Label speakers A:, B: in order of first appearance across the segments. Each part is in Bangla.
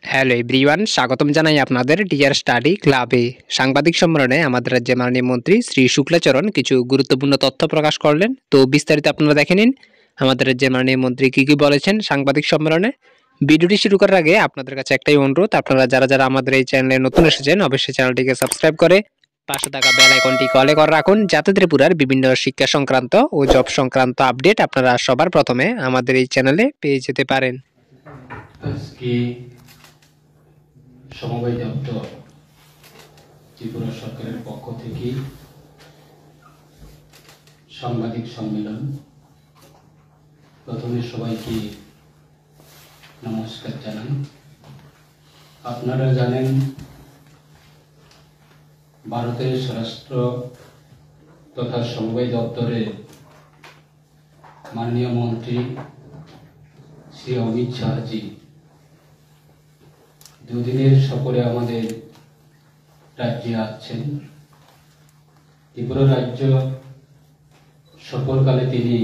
A: হ্যালো এভরিওয়ান, স্বাগতম জানাই আপনাদের ডিয়ার স্টাডি ক্লাবে। সাংবাদিক সম্মেলনে আমাদের রাজ্যের মাননীয় মন্ত্রী শ্রী শুক্লাচরণ কিছু গুরুত্বপূর্ণ তথ্য প্রকাশ করলেন। তো বিস্তারিত আপনারা দেখে নিন আমাদের রাজ্যের মাননীয় মন্ত্রী কি বলেছেন সাংবাদিক সম্মেলনে। ভিডিওটি শুরু করার আগে আপনাদের কাছে একটাই অনুরোধ, আপনারা যারা যারা আমাদের এই চ্যানেলে নতুন এসেছেন অবশ্যই চ্যানেলটিকে সাবস্ক্রাইব করে পাশে থাকা বেল আইকনটি কলে করে রাখুন, যাতে ত্রিপুরার বিভিন্ন শিক্ষা সংক্রান্ত ও জব সংক্রান্ত আপডেট আপনারা সবার প্রথমে আমাদের এই চ্যানেলে পেয়ে যেতে পারেন।
B: আজকে সমবায় দপ্তর ত্রিপুরা সরকারের পক্ষ থেকে সাংবাদিক সম্মেলন। প্রথমে সবাইকে নমস্কার জানাই। আপনারা জানেন, ভারতের স্বরাষ্ট্র তথা সমবায় দপ্তরের মাননীয় মন্ত্রী শ্রী অমিত শাহজি দুদিনের সফরে আমাদের রাজ্যে আসছেন। ত্রিপুরা রাজ্য সফরকালে তিনি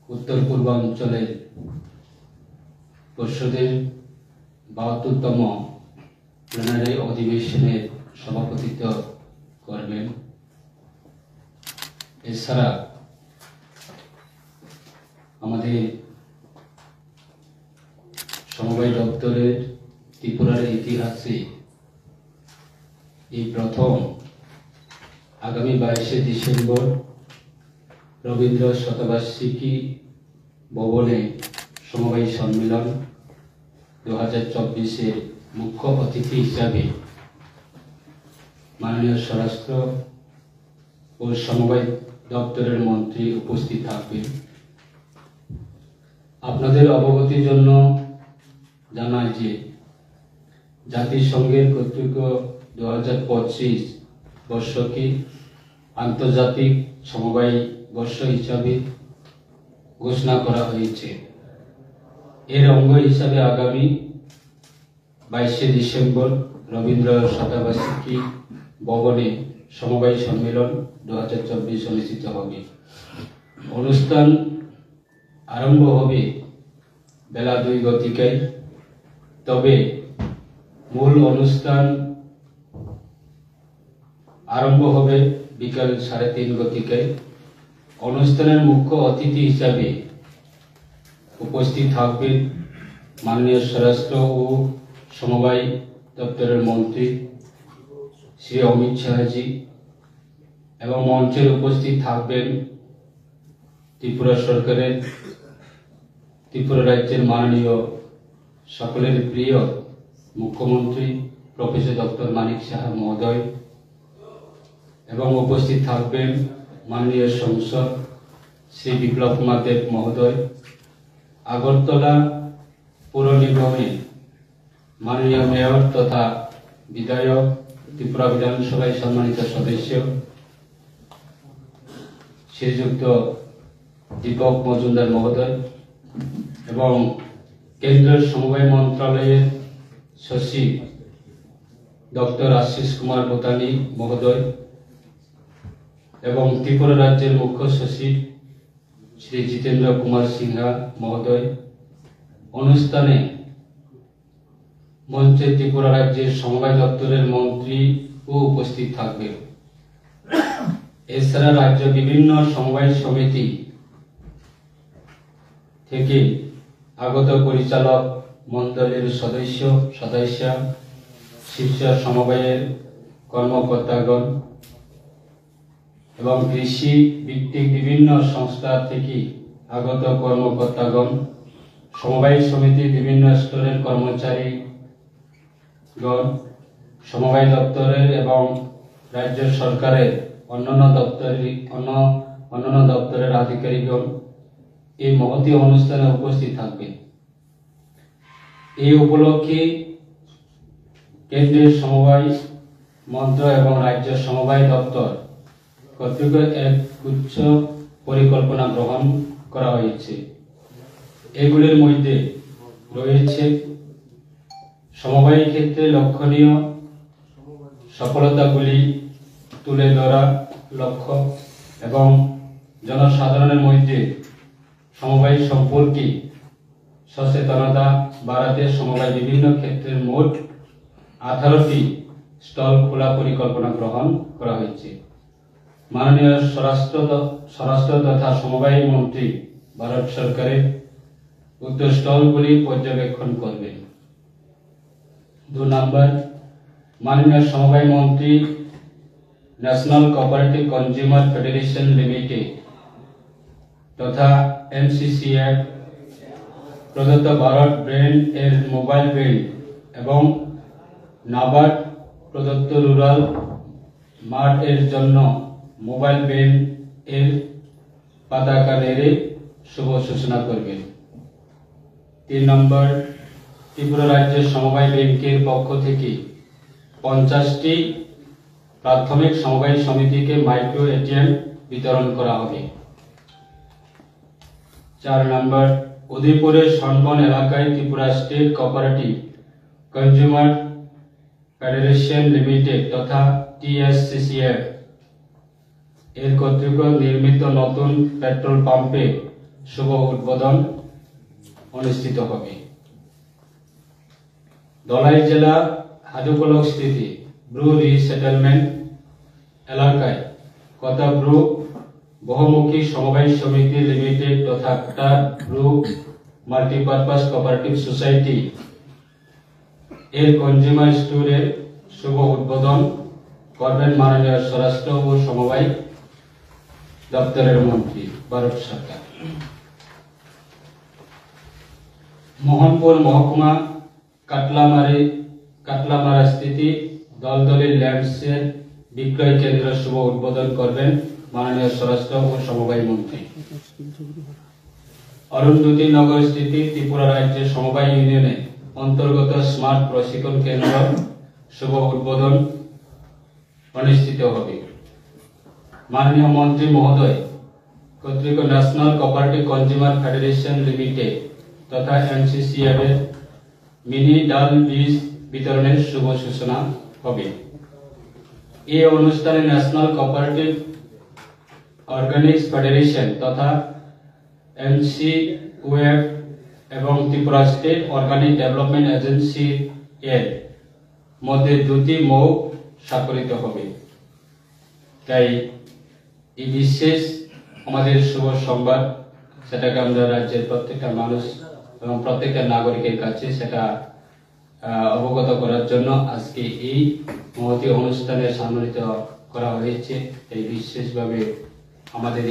B: উত্তর পূর্বাঞ্চলের পর্ষদের ৭২তম প্লেনারি অধিবেশনের সভাপতিত্ব করবেন। এছাড়া আমাদের সমবায় দপ্তরের ত্রিপুরার ইতিহাসে এই প্রথম আগামী 22শে ডিসেম্বর রবীন্দ্র শতবার্ষিকী ভবনে সমবায় সম্মেলন 2024-এর মুখ্য অতিথি হিসাবে মাননীয় স্বরাষ্ট্র ও সমবায় দপ্তরের মন্ত্রী উপস্থিত থাকবেন। আপনাদের অবগতির জন্য জানাই যে জাতিসংঘের কর্তৃক 2025 বর্ষকে আন্তর্জাতিক সমবায় বর্ষ হিসাবে ঘোষণা করা হয়েছে। এর অঙ্গ হিসাবে আগামী 22শে ডিসেম্বর রবীন্দ্র শতবার্ষিকী ভবনে সমবায় সম্মেলন 2024 অনুষ্ঠিত হবে। অনুষ্ঠান আরম্ভ হবে বেলা 2 গতিকায়, তবে মূল অনুষ্ঠান আরম্ভ হবে বিকাল 3:30 গতিকায়। অনুষ্ঠানের মুখ্য অতিথি হিসাবে উপস্থিত থাকবেন মাননীয় স্বরাষ্ট্র ও সমবায় দপ্তরের মন্ত্রী শ্রী অমিত শাহজি, এবং মঞ্চের উপস্থিত থাকবেন ত্রিপুরা সরকারের ত্রিপুরা রাজ্যের মাননীয় সকলের প্রিয় মুখ্যমন্ত্রী প্রফেসর ডক্টর মানিক সাহা মহোদয়, এবং উপস্থিত থাকবেন মাননীয় সাংসদ শ্রী বিপ্লব কুমার দেব মহোদয়, আগরতলা পৌর নিগমের মাননীয় মেয়র তথা বিধায়ক, ত্রিপুরা বিধানসভায় সম্মানিত সদস্য শ্রীযুক্ত দীপক মজুমদার মহোদয়, এবং কেন্দ্রীয় সমবায় মন্ত্রণালয়ের সচিব ডক্টর আশিস কুমার বোতানি মহোদয়, এবং ত্রিপুরা রাজ্যের মুখ্য সচিব শ্রী জিতেন্দ্র কুমার সিনহা মহোদয়। অনুষ্ঠানে মঞ্চে ত্রিপুরা রাজ্যের সমবায় দপ্তরের মন্ত্রী ও উপস্থিত থাকবে। এছাড়া রাজ্য বিভিন্ন সমবায় সমিতি থেকে আগত পরিচালক মন্ডলের সদস্য শীর্ষ সমবায়ের কর্মকর্তাগণ এবং কৃষি ভিত্তিক বিভিন্ন সংস্থা থেকে আগত কর্মকর্তাগণ, সমবায় সমিতির বিভিন্ন স্তরের কর্মচারীগণ, সমবায় দপ্তরের এবং রাজ্য সরকারের অন্যান্য দপ্তরের আধিকারিকগণ এই মহতী অনুষ্ঠানে উপস্থিত থাকবেন। এই উপলক্ষে কেন্দ্রীয় সমবায় মন্ত্র এবং রাজ্য সমবায় দপ্তর কর্তৃক এক গুচ্ছ পরিকল্পনা গ্রহণ করা হয়েছে। এগুলির মধ্যে রয়েছে সমবায় ক্ষেত্রে লক্ষণীয় সফলতাগুলি তুলে ধরা লক্ষ্য, এবং জনসাধারণের মধ্যে সমবায় সম্পর্কে সচেতনতা বাড়াতে সমবায় বিভিন্ন ক্ষেত্রে মোট 18টি স্টল খোলা পরিকল্পনা গ্রহণ করা হয়েছে। মাননীয় স্বরাষ্ট্র তথা সমবায় মন্ত্রী ভারত সরকারের উক্ত স্টলগুলি পর্যবেক্ষণ করবেন। 2 নম্বর, মাননীয় সমবায় মন্ত্রী national cooperative consumer federation limited তথা এনসিসিএফ প্রদত্ত ভারত ব্র্যান্ড এর মোবাইল ব্র্যান্ড এবং নাবার্ড প্রদত্ত রুরাল মার্ট এর জন্য মোবাইল ব্র্যান্ড এর পতাকা নেড়ে শুভ সূচনা করবেন। 3 নম্বর, ত্রিপুরা রাজ্য সমবায় ব্যাংকের পক্ষ থেকে 50টি প্রাথমিক সমবায় সমিতিকে মাইক্রো এটিএম বিতরণ করা হবে। 4 নম্বর, উদয়পুরের সনবন এলাকায় Tripura state cooperative consumer federation limited তথা টিএসসিসিএফ এর কর্তৃক নির্মিত নতুন পেট্রোল পাম্পে শুভ উদ্বোধন অনুষ্ঠিত হবে। ধলাই জেলা হাজুকলক স্থিত ব্রু রিসেটেলমেন্ট এলাকায় কথা ব্রু বহুমুখী সমবায় সমিতি লিমিটেড তথা কাটার ব্রু মাল্টিপারপাস কোঅপারেটিভ সোসাইটি এর কনজিউমার স্টোরের শুভ উদ্বোধন করবেন মাননীয় স্বরাষ্ট্র ও সমবায় দপ্তরের মন্ত্রী ভারত সরকার। মোহনপুর মহকুমা কাটলামারা স্থিত দলদলি ল্যান্ডসের বিক্রয় কেন্দ্র শুভ উদ্বোধন করবেন মাননীয় স্বরাষ্ট্র ও সমবায় মন্ত্রী। অরুন্ধতী নগর স্থিত ত্রিপুরা রাজ্যের সমবায় ইউনিয়নের অন্তর্গত স্মার্ট প্রশিক্ষণ কেন্দ্র শুভ উদ্বোধন অনুষ্ঠিত হবে। মাননীয় মন্ত্রী মহোদয় কর্তৃক national cooperative consumer federation limited তথা এনসিসিএফ এর মিনি ডাল বীজ বিতরণের শুভ সূচনা হবে। এই অনুষ্ঠানে ন্যাশনাল কোঅপারেটিভ অর্গানিক্স ফেডারেশন তথা এনসিওএফ এবং Tripura state organic development agency এর মধ্যে 2টি মৌ স্বাক্ষরিত হবে। তাই এই বিশেষ আমাদের শুভ সংবাদ সেটাকে আমরা রাজ্যের প্রত্যেকটা মানুষ এবং প্রত্যেকটা নাগরিকের কাছে সেটা অবগত করার জন্য আজকে এই মহতী অনুষ্ঠানে সম্মানিত করা হয়েছে। এই বিশেষভাবে আমাদের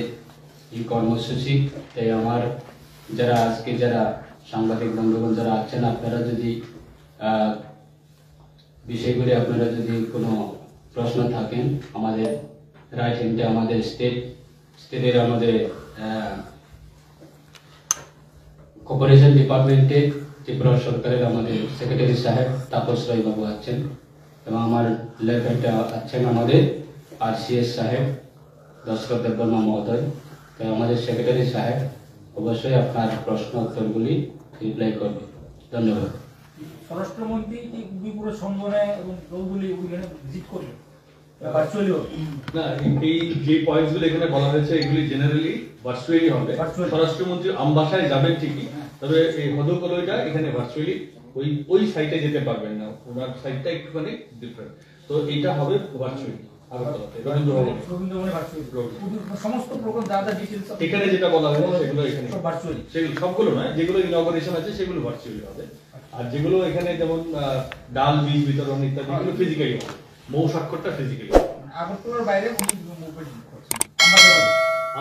B: এই কর্মসূচি। তাই আমার যারা সাংবাদিক বন্ধুগণ যারা আছেন, আপনারা যদি বিষয়গুলি আপনারা যদি কোনো প্রশ্ন থাকেন আমাদের রাইট হ্যান্ডে আমাদের স্টেটের আমাদের কোঅপারেশন ডিপার্টমেন্টে ত্রিপুরা সরকারের আমাদের সেক্রেটারি সাহেব তাপস রায় বাবু আছেন এবং আমার লেফট হ্যান্ডে আছেন আমাদের আরসিএস সাহেব দশরথ দেববর্মা মহোদয়। তাই আমাদের সেক্রেটারি সাহেব অবশ্যই আপনার প্রশ্ন উত্তরগুলি রিপ্লাই করবে। ধন্যবাদ।
C: স্বরাষ্ট্রমন্ত্রী কি উদয়পুরের সঙ্গনে এবং দলগুলি ওইখানে ভিজিট করবে ভার্চুয়ালি
D: না, এই যে পয়েন্টসগুলো এখানে বলা হয়েছে এগুলি জেনারেলি ভার্চুয়ালি হবে। স্বরাষ্ট্রমন্ত্রী আমবাসায় যাবেন ঠিকই, তবে এই হদকলইটা এখানে ভার্চুয়ালি ওই সাইটে যেতে পারবেন না, ওনার সাইটটা একটুখানি ডিফারেন্ট। তো এটা হবে ভার্চুয়ালি
C: সমস্ত প্রোগ্রাম যা যা ডিটেইলস
D: এখানে যেটা বলা হয়েছে সেগুলো এখানে ভার্চুয়ালি, সেগুলো সবগুলো নয়, যেগুলো ইনঅগারেশন আছে সেগুলো ভার্চুয়ালি হবে। আর যেগুলো এখানে যেমন ডাল বীজ বিতরণ ইত্যাদি এগুলো ফিজিক্যালি হবে। মৌ স্বাক্ষরটা ফিজিক্যালি।
C: আগরতলার বাইরে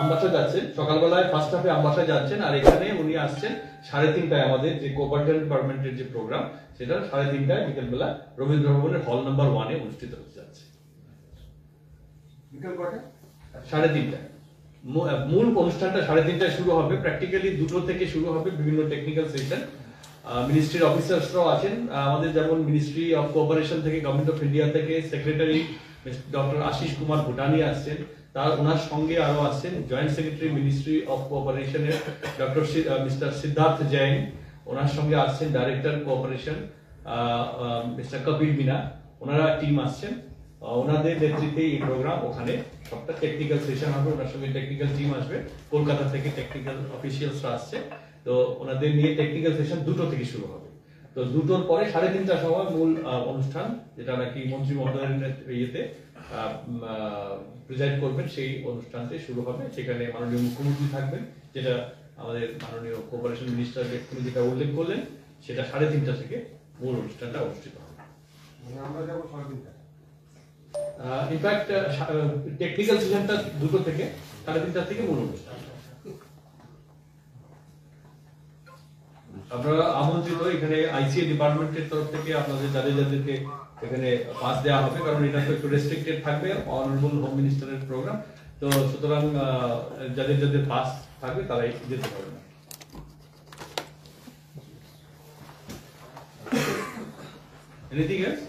D: আমবাসা যাচ্ছেন সকালবেলায়, ফার্স্ট হাফে আমবাসা যাচ্ছেন, আর এখানে উনি আসছেন 3:30টায় আমাদের যে কোঅপারেটিভ ডিপার্টমেন্টের যে প্রোগ্রাম সেটা 3:30টায় বিকেলবেলা রবীন্দ্র ভবনের হল নাম্বার 1-এ অনুষ্ঠিত হতে যাচ্ছে। বিকেল কটায়? 3:30টায়। মূল অনুষ্ঠানটা 3:30টায় শুরু হবে। প্র্যাকটিক্যালি 2টো থেকে শুরু হবে, বিভিন্ন টেকনিক্যাল সেশন। মিনিস্ট্রির অফিসার্সরাও আছেন আমাদের, যেমন মিনিস্ট্রি অফ কোঅপারেশন থেকে, গভর্নমেন্ট অফ ইন্ডিয়া থেকে সেক্রেটারি ডক্টর আশিস কুমার ভুটানি আসছেন, তার ওনার সঙ্গে আরো আসছেন জয়েন্ট সেক্রেটারি মিনিস্ট্রি অফ কোঅপারেশনের ডক্টর মিস্টার সিদ্ধার্থ জৈন, ওনার সঙ্গে আসছেন director cooperation mister Kapil Meena, ওনারা টিম আসছেন। ওনাদের নেতৃত্বে এই প্রোগ্রাম, ওখানে সবটা টেকনিক্যাল সেশন হবে, ওনার সঙ্গে টেকনিক্যাল টিম আসবে, কলকাতা থেকে টেকনিক্যাল অফিসিয়ালসরা আসছে। তো ওনাদের নিয়ে টেকনিক্যাল সেশন 2টো থেকে শুরু হবে। তো 2টোর পরে 3:30টার সময় মূল অনুষ্ঠান, যেটা নাকি মন্ত্রী মহোদয়ের ইয়েতে প্রিজাইড করবেন, সেই অনুষ্ঠানটি শুরু হবে। সেখানে মাননীয় মুখ্যমন্ত্রী থাকবেন, যেটা আমাদের মাননীয় কোঅপারেশন মিনিস্টার ব্যক্তি যেটা উল্লেখ করলেন, সেটা 3:30 থেকে মূল অনুষ্ঠানটা অনুষ্ঠিত হবে।
E: আমরা যাবো 3:30।
D: ইনফ্যাক্ট টেকনিক্যাল সেশনটা 2টো থেকে 3:30 থেকে মূল অনুষ্ঠান। আপনারা আমন্ত্রিত। এখানে আইসিএ ডিপার্টমেন্টের তরফ থেকে আপনাদের যাদেরকে এখানে পাস দেওয়া হবে, কারণ এটা তো একটু রেস্ট্রিক্টেড থাকবে, অনারেবল হোম মিনিস্টারের প্রোগ্রাম। তো সুতরাং যাদের পাস থাকবে তারাই যেতে পারবে। Anything else?